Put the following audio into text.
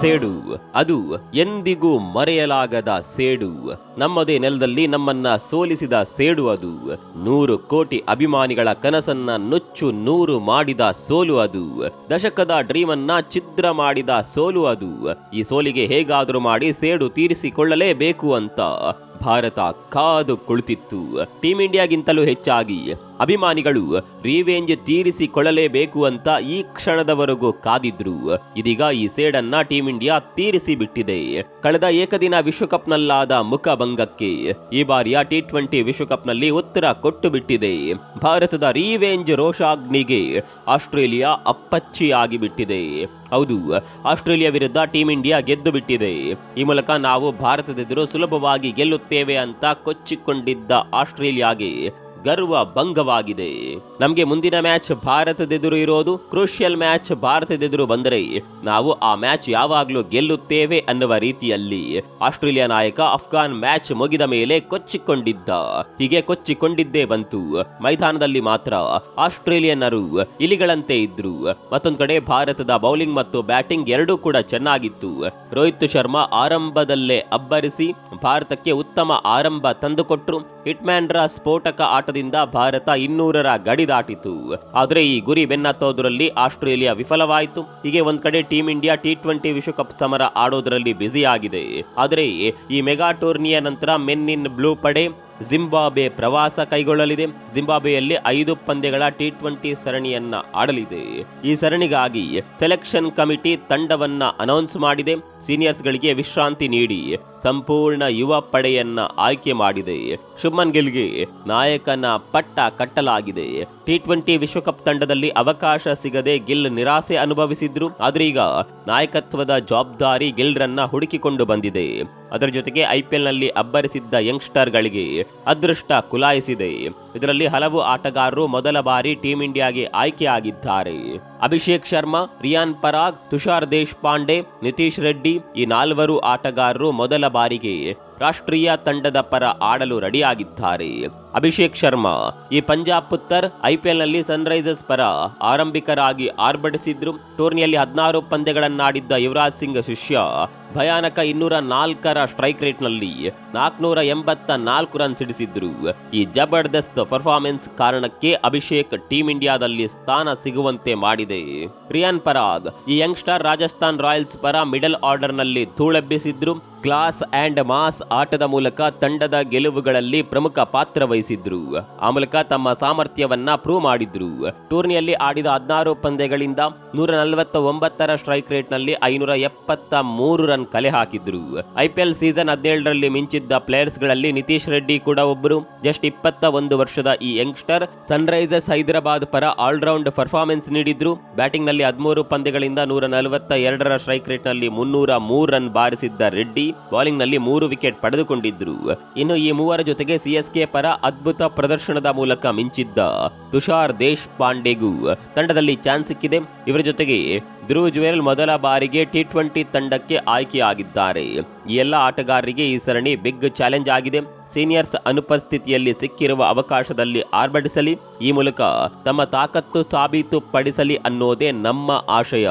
ಸೇಡು, ಅದು ಎಂದಿಗೂ ಮರೆಯಲಾಗದ ಸೇಡು. ನಮ್ಮದೇ ನೆಲದಲ್ಲಿ ನಮ್ಮನ್ನ ಸೋಲಿಸಿದ ಸೇಡು ಅದು. 100 ಕೋಟಿ ಅಭಿಮಾನಿಗಳ ಕನಸನ್ನ ನುಚ್ಚು ನೂರು ಮಾಡಿದ ಸೋಲು ಅದು. ದಶಕದ ಡ್ರೀಮ್ ಅನ್ನ ಛಿದ್ರ ಮಾಡಿದ ಸೋಲು ಅದು. ಈ ಸೋಲಿಗೆ ಹೇಗಾದರೂ ಮಾಡಿ ಸೇಡು ತೀರಿಸಿಕೊಳ್ಳಲೇಬೇಕು ಅಂತ ಭಾರತ ಕಾದು ಕುಳಿತಿತ್ತು. ಟೀಂ ಇಂಡಿಯಾಗಿಂತಲೂ ಹೆಚ್ಚಾಗಿ ಅಭಿಮಾನಿಗಳು ರಿವೆಂಜ್ ತೀರಿಸಿಕೊಳ್ಳಲೇಬೇಕು ಅಂತ ಈ ಕ್ಷಣದವರೆಗೂ ಕಾದಿದ್ರು. ಇದೀಗ ಈ ಸೇಡನ್ನ ಟೀಂ ಇಂಡಿಯಾ ತೀರಿಸಿ ಬಿಟ್ಟಿದೆ. ಕಳೆದ ಏಕದಿನ ವಿಶ್ವಕಪ್ನಲ್ಲಾದ ಮುಖಭಂಗಕ್ಕೆ ಈ ಬಾರಿಯ T20 ವಿಶ್ವಕಪ್ನಲ್ಲಿ ಉತ್ತರ ಕೊಟ್ಟು ಬಿಟ್ಟಿದೆ. ಭಾರತದ ರಿವೆಂಜ್ ರೋಷಾಗ್ನಿಗೆ ಆಸ್ಟ್ರೇಲಿಯಾ ಅಪ್ಪಚ್ಚಿಯಾಗಿ ಬಿಟ್ಟಿದೆ. ಹೌದು, ಆಸ್ಟ್ರೇಲಿಯಾ ವಿರುದ್ಧ ಟೀಂ ಇಂಡಿಯಾ ಗೆದ್ದು ಬಿಟ್ಟಿದೆ. ಈ ಮೂಲಕ ನಾವು ಭಾರತದೆದುರು ಸುಲಭವಾಗಿ ಗೆಲ್ಲುತ್ತೇವೆ ಅಂತ ಕೊಚ್ಚಿಕೊಂಡಿದ್ದ ಆಸ್ಟ್ರೇಲಿಯಾಗೆ ಗರ್ವ ಭಂಗವಾಗಿದೆ. ನಮಗೆ ಮುಂದಿನ ಮ್ಯಾಚ್ ಭಾರತದೆದುರು ಇರೋದು. ಕ್ರೂಷಿಯಲ್ ಮ್ಯಾಚ್ ಭಾರತದೆದುರು ಬಂದರೆ ನಾವು ಆ ಮ್ಯಾಚ್ ಯಾವಾಗಲೂ ಗೆಲ್ಲುತ್ತೇವೆ ಅನ್ನುವ ರೀತಿಯಲ್ಲಿ ಆಸ್ಟ್ರೇಲಿಯಾ ನಾಯಕ ಅಫ್ಘಾನ್ ಮ್ಯಾಚ್ ಮುಗಿದ ಮೇಲೆ ಕೊಚ್ಚಿಕೊಂಡಿದ್ದ. ಹೀಗೆ ಕೊಚ್ಚಿಕೊಂಡಿದ್ದೇ ಬಂತು. ಮೈದಾನದಲ್ಲಿ ಮಾತ್ರ ಆಸ್ಟ್ರೇಲಿಯನ್ನರು ಇಲಿಗಳಂತೆ ಇದ್ರು. ಮತ್ತೊಂದು ಕಡೆ ಭಾರತದ ಬೌಲಿಂಗ್ ಮತ್ತು ಬ್ಯಾಟಿಂಗ್ ಎರಡೂ ಕೂಡ ಚೆನ್ನಾಗಿತ್ತು. ರೋಹಿತ್ ಶರ್ಮಾ ಆರಂಭದಲ್ಲೇ ಅಬ್ಬರಿಸಿ ಭಾರತಕ್ಕೆ ಉತ್ತಮ ಆರಂಭ ತಂದುಕೊಟ್ರು. ಹಿಟ್ಮ್ಯಾನ್ರ ಸ್ಫೋಟಕ ಆಟದಿಂದ ಭಾರತ 200ರ ಗಡಿ ದಾಟಿತು. ಆದರೆ ಈ ಗುರಿ ಬೆನ್ನತ್ತೋದ್ರಲ್ಲಿ ಆಸ್ಟ್ರೇಲಿಯಾ ವಿಫಲವಾಯಿತು. ಹೀಗೆ ಒಂದ್ ಕಡೆ ಟೀಂ ಇಂಡಿಯಾ T20 ವಿಶ್ವಕಪ್ ಸಮರ ಆಡೋದ್ರಲ್ಲಿ ಬ್ಯುಸಿ ಆಗಿದೆ. ಆದರೆ ಈ ಮೆಗಾ ಟೂರ್ನಿಯ ನಂತರ ಮೆನ್ ಇನ್ ಬ್ಲೂ ಪಡೆ ಜಿಂಬಾಬ್ವೆ ಪ್ರವಾಸ ಕೈಗೊಳ್ಳಲಿದೆ. ಜಿಂಬಾಬ್ವೆಯಲ್ಲಿ 5 ಪಂದ್ಯಗಳ T20 ಸರಣಿಯನ್ನ ಆಡಲಿದೆ. ಈ ಸರಣಿಗಾಗಿ ಸೆಲೆಕ್ಷನ್ ಕಮಿಟಿ ತಂಡವನ್ನ ಅನೌನ್ಸ್ ಮಾಡಿದೆ. ಸೀನಿಯರ್ಸ್ ಗಳಿಗೆ ವಿಶ್ರಾಂತಿ ನೀಡಿ ಸಂಪೂರ್ಣ ಯುವ ಪಡೆಯನ್ನ ಆಯ್ಕೆ ಮಾಡಿದೆ. ಶುಭ್ಮನ್ ಗಿಲ್ಗೆ ನಾಯಕನ ಪಟ್ಟ ಕಟ್ಟಲಾಗಿದೆ. T20 ವಿಶ್ವಕಪ್ ತಂಡದಲ್ಲಿ ಅವಕಾಶ ಸಿಗದೆ ಗಿಲ್ ನಿರಾಸೆ ಅನುಭವಿಸಿದ್ರು. ಆದ್ರೆ ಈಗ ನಾಯಕತ್ವದ ಜವಾಬ್ದಾರಿ ಗಿಲ್ರನ್ನ ಹುಡುಕಿಕೊಂಡು ಬಂದಿದೆ. ಅದರ ಜೊತೆಗೆ IPL ನಲ್ಲಿ ಅಬ್ಬರಿಸಿದ್ದ ಯಂಗ್ಸ್ಟರ್ ಗಳಿಗೆ ಅದೃಷ್ಟ ಕುಲಾಯಿಸಿದೆ. ಇದರಲ್ಲಿ ಹಲವು ಆಟಗಾರರು ಮೊದಲ ಬಾರಿ ಟೀಂ ಇಂಡಿಯಾಗೆ ಆಯ್ಕೆಯಾಗಿದ್ದಾರೆ. ಅಭಿಷೇಕ್ ಶರ್ಮಾ, ರಿಯಾನ್ ಪರಾಗ್, ತುಷಾರ್ ದೇಶಪಾಂಡೆ, ನಿತೀಶ್ ರೆಡ್ಡಿ ಈ 4 ಆಟಗಾರರು ಮೊದಲ ಬಾರಿಗೆ ರಾಷ್ಟ್ರೀಯ ತಂಡದ ಪರ ಆಡಲು ರೆಡಿಯಾಗಿದ್ದಾರೆ. ಅಭಿಷೇಕ್ ಶರ್ಮಾ ಈ ಪಂಜಾಬ್ ಪುತ್ತರ್ IPL ನಲ್ಲಿ ಸನ್ರೈಸರ್ಸ್ ಪರ ಆರಂಭಿಕರಾಗಿ ಆರ್ಭಟಿಸಿದ್ರು. ಟೂರ್ನಿಯಲ್ಲಿ 16 ಪಂದ್ಯಗಳನ್ನಾಡಿದ್ದ ಯುವರಾಜ್ ಸಿಂಗ್ ಶಿಷ್ಯ ಭಯಾನಕ 204ರ ಸ್ಟ್ರೈಕ್ ರೇಟ್ ನಲ್ಲಿ 484 ರನ್ ಸಿಡಿಸಿದ್ರು. ಈ ಜಬರ್ದಸ್ತ್ ಪರ್ಫಾರ್ಮೆನ್ಸ್ ಕಾರಣಕ್ಕೆ ಅಭಿಷೇಕ್ ಟೀಂ ಇಂಡಿಯಾದಲ್ಲಿ ಸ್ಥಾನ ಸಿಗುವಂತೆ ಮಾಡಿದೆ. ರಿಯಾನ್ ಪರಾಗ್ ಈ ಯಂಗ್ಸ್ಟರ್ ರಾಜಸ್ಥಾನ್ ರಾಯಲ್ಸ್ ಪರ ಮಿಡಲ್ ಆರ್ಡರ್ ನಲ್ಲಿ ಧೂಳೆಬ್ಬಿಸಿದ್ರು. ಕ್ಲಾಸ್ ಅಂಡ್ ಮಾಸ್ ಆಟದ ಮೂಲಕ ತಂಡದ ಗೆಲುವುಗಳಲ್ಲಿ ಪ್ರಮುಖ ಪಾತ್ರ ವಹಿಸಿದ್ರು. ಆ ಮೂಲಕ ತಮ್ಮ ಸಾಮರ್ಥ್ಯವನ್ನ ಪ್ರೂವ್ ಮಾಡಿದ್ರು. ಟೂರ್ನಿಯಲ್ಲಿ ಆಡಿದ 16 ಪಂದ್ಯಗಳಿಂದ 149ರ ಸ್ಟ್ರೈಕ್ ರೇಟ್ ನಲ್ಲಿ 573 ರನ್ ಕಲೆ ಹಾಕಿದ್ರು. IPL ಸೀಸನ್ 17ರಲ್ಲಿ ಮಿಂಚಿದ್ದ ಪ್ಲೇಯರ್ಸ್ ಗಳಲ್ಲಿ ನಿತೀಶ್ ರೆಡ್ಡಿ ಕೂಡ ಒಬ್ಬರು. ಜಸ್ಟ್ 21 ವರ್ಷದ ಈ ಯಂಗ್ಸ್ಟರ್ ಸನ್ರೈಸರ್ಸ್ ಹೈದರಾಬಾದ್ ಪರ ಆಲ್ರೌಂಡ್ ಪರ್ಫಾರ್ಮೆನ್ಸ್ ನೀಡಿದ್ರು. ಬ್ಯಾಟಿಂಗ್ ನಲ್ಲಿ 13 ಪಂದ್ಯಗಳಿಂದ 142ರ ಸ್ಟ್ರೈಕ್ ರೇಟ್ ನಲ್ಲಿ 303 ರನ್ ಬಾರಿಸಿದ್ದ ರೆಡ್ಡಿ ಬೌಲಿಂಗ್ ನಲ್ಲಿ 3 ವಿಕೆಟ್ ಪಡೆದುಕೊಂಡಿದ್ರು. ಇನ್ನು ಈ 3 ಜೊತೆಗೆ CSK ಪರ ಅದ್ಭುತ ಪ್ರದರ್ಶನದ ಮೂಲಕ ಮಿಂಚಿದ್ದ ತುಷಾರ್ ದೇಶಪಾಂಡೆಗೂ ತಂಡದಲ್ಲಿ ಚಾನ್ಸ್ ಸಿಕ್ಕಿದೆ. ಇವರ ಜೊತೆಗೆ ಧ್ರುವ್ ಜುವೆಲ್ ಮೊದಲ ಬಾರಿಗೆ T20 ತಂಡಕ್ಕೆ ಆಯ್ಕೆಯಾಗಿದ್ದಾರೆ. ಈ ಎಲ್ಲ ಆಟಗಾರರಿಗೆ ಈ ಸರಣಿ ಬಿಗ್ ಚಾಲೆಂಜ್ ಆಗಿದೆ. ಸೀನಿಯರ್ಸ್ ಅನುಪಸ್ಥಿತಿಯಲ್ಲಿ ಸಿಕ್ಕಿರುವ ಅವಕಾಶದಲ್ಲಿ ಆರ್ಭಟಿಸಲಿ, ಈ ಮೂಲಕ ತಮ್ಮ ತಾಕತ್ತು ಸಾಬೀತುಪಡಿಸಲಿ ಅನ್ನೋದೇ ನಮ್ಮ ಆಶಯ.